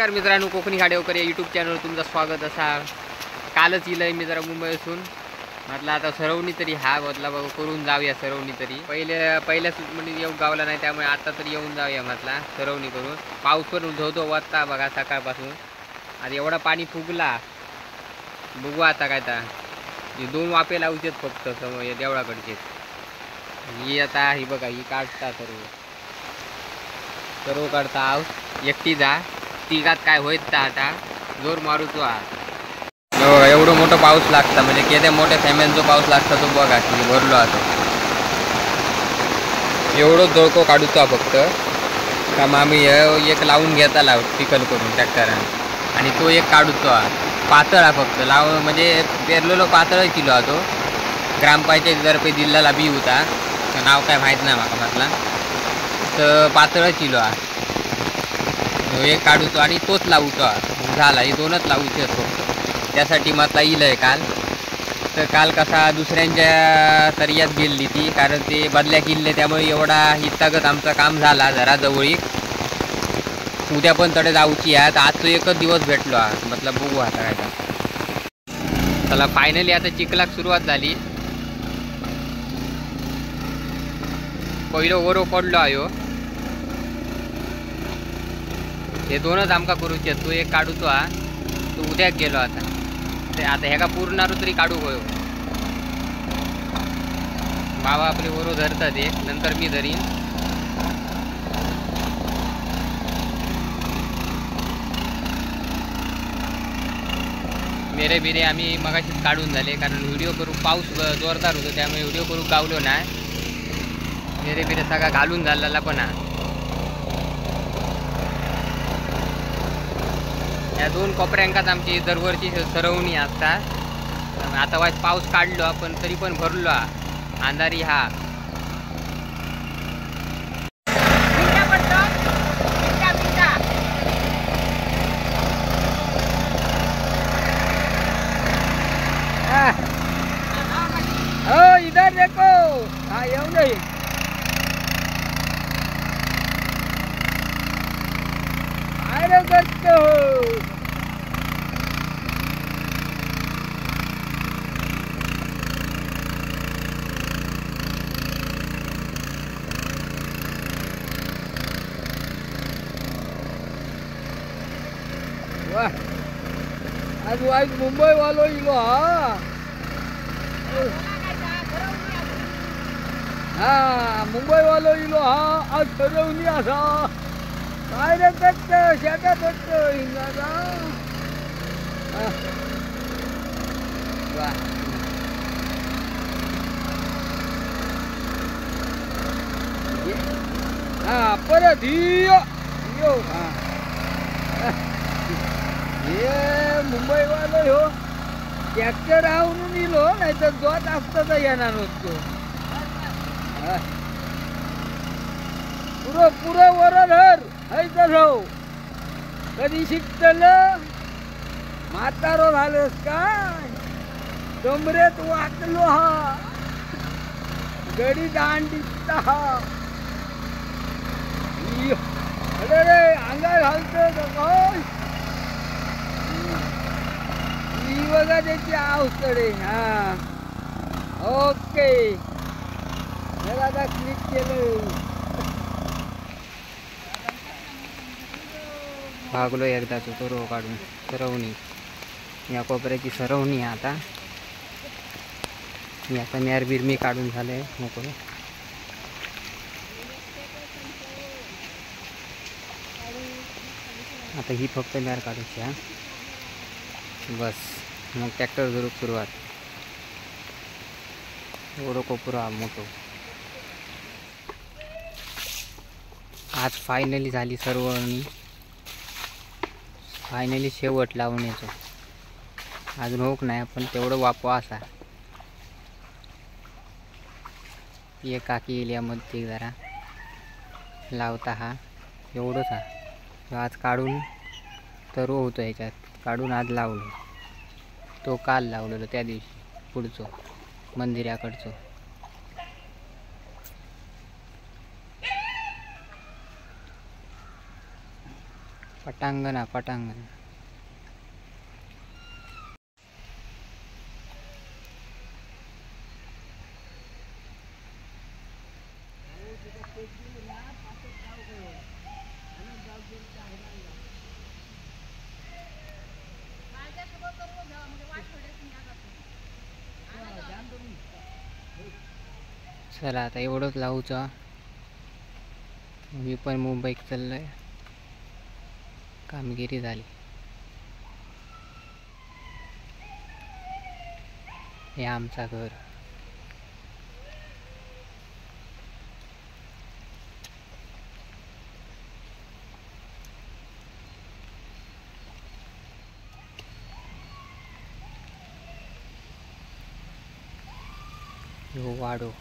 नमस्कार मित्रांनो, कोकणी खाडेवकर या यूट्यूब चॅनलवर तुमचं स्वागत असा. कालच इलंय मी जरा मुंबई असून म्हटलं आता सरवणी तरी हा बदला बघ करून जाऊया. सरवणी तरी पहिल्या म्हणजे येऊ गावला नाही, त्यामुळे आता तरी येऊन जाऊया म्हटला सरवणी करून. पाऊस पण धोधो वाजता बघा सकाळपासून. आता एवढा पाणी फुगला, बघू आता काय तर. 2 वाफे लावतात फक्त समोर देवळाकडचे. ही आता ही बघा ही काढता सर्व काढता आव एकटी जा तिघात काय होत आता जोर मारूचो हा. एवढं मोठं पाऊस लागता म्हणजे केद्या मोठ्या थेंब्यांचा पाऊस लागता तो बघा की भरलो आता. एवढं जोळको काढूचा फक्त काम आम्ही एक लावून घेता पिकल करून ट्रॅक्टरान आणि तो एक काढूचो हा. पातळ हा फक्त लाव म्हणजे पेरलेलो पातळ किलो हा तो. ग्रामपंचायतीतर्फे दिलेला बी होता, नाव काय माहीत नाही माका म्हटला. तर पातळ किलो हा एक काढूचो आणि तोच लावूचो हा. झाला हे 2च लावूचे फक्त. त्यासाठी म्हटला इलंय काल. तर काल कसा दुसऱ्यांच्या तर्यात गेली ती, कारण ते बदल्या किल्ले त्यामुळे एवढा हितागत आमचं काम झाला जरा जवळीक. उद्या पण तडे जाऊची आहे. तर आजचं एकच दिवस भेटलो हा. मतलब बघू आता काय का. चला फायनली आता चिखलाक सुरुवात झाली. पहिलं ओरो पडलो आयो. हे 2च आमका करूचे. तो एक काढूचो हा, तो उद्याक गेलो आता. ते आता ह्या का पूर्ण तरी काढू होय. बाबा आपले ओरो धरतात एक, नंतर मी धरीन. मेरे बिरे आम्ही मगाशीच काढून झाले, कारण व्हिडिओ करू पाऊस जोरदार होतो त्यामुळे व्हिडिओ करू गावलो नाही. मेरे बिरे सगळा घालून झालेला पण हा. या 2 कोपऱ्यांकाच आमची दरवर्षी सरवणी असतात. आता वाज पाऊस काढलो आपण तरी पण भरलो हा. अंधारी हा इधर देखो. हाँ येऊन जाईल. अरे करतो आज वाईट मुंबई वालो इलो हा. हा मुंबई वालो इलो हा. आज ठरवली असा काय रे कट शेटा कट हिंगाचा. हा परत यो हा. हे मुंबई वालो हो ट्रॅक्टर आवरून इलो, नाही तर जोत असता येणार नसतो. पुरं वर धर है तर कधी शिकतल म्हातारो झालंस काय. कमरेत वाटलो हा गडी दांडीचा हा. अरे रे अंगार घालतो काय बघा त्याची आवतडे. हा ओके आता क्लिक केलं. भागलो एकदाच तो काढून सरवणी. या कोपऱ्याची सरवणी आता. मी आता मेरबीर मी काढून झाले नको. आता ही फक्त मेर काढूची हा बस. मग ट्रॅक्टर धरू सुरुवात. एवढं कोपरा मोठो. आज फायनली झाली सरवणी. फायनली शेवट लावण्याचं. अजून होक नाही पण तेवढं वापवा असा. एक काकी येईल यामध्ये जरा लावता हा एवढंच हा. आज काढून तरू होतो ह्याच्यात. काढून आज लावलं. तो काल लावलेलं त्या दिवशी पुढचं मंदिराकडचं. पटांगण हा पटांगण. चला आता एवढंच लावूचा. मी पण मुंबईत चाललोय. कामगिरी झाली. हे आमचा घर. हो वाडो.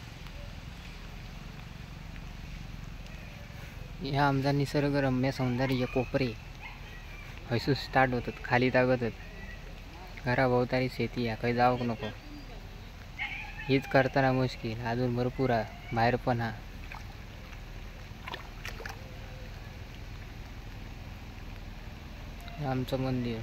ह्या आमचा निसर्गरम्य सौंदर्य कोपरे हयसून स्टार्ट होतात खाली तागतच. घराभोवताली शेती आहे, काही जाऊक नको. हीच करताना मुश्किल. अजून भरपूर आहे बाहेर पण हा. आमचं मंदिर.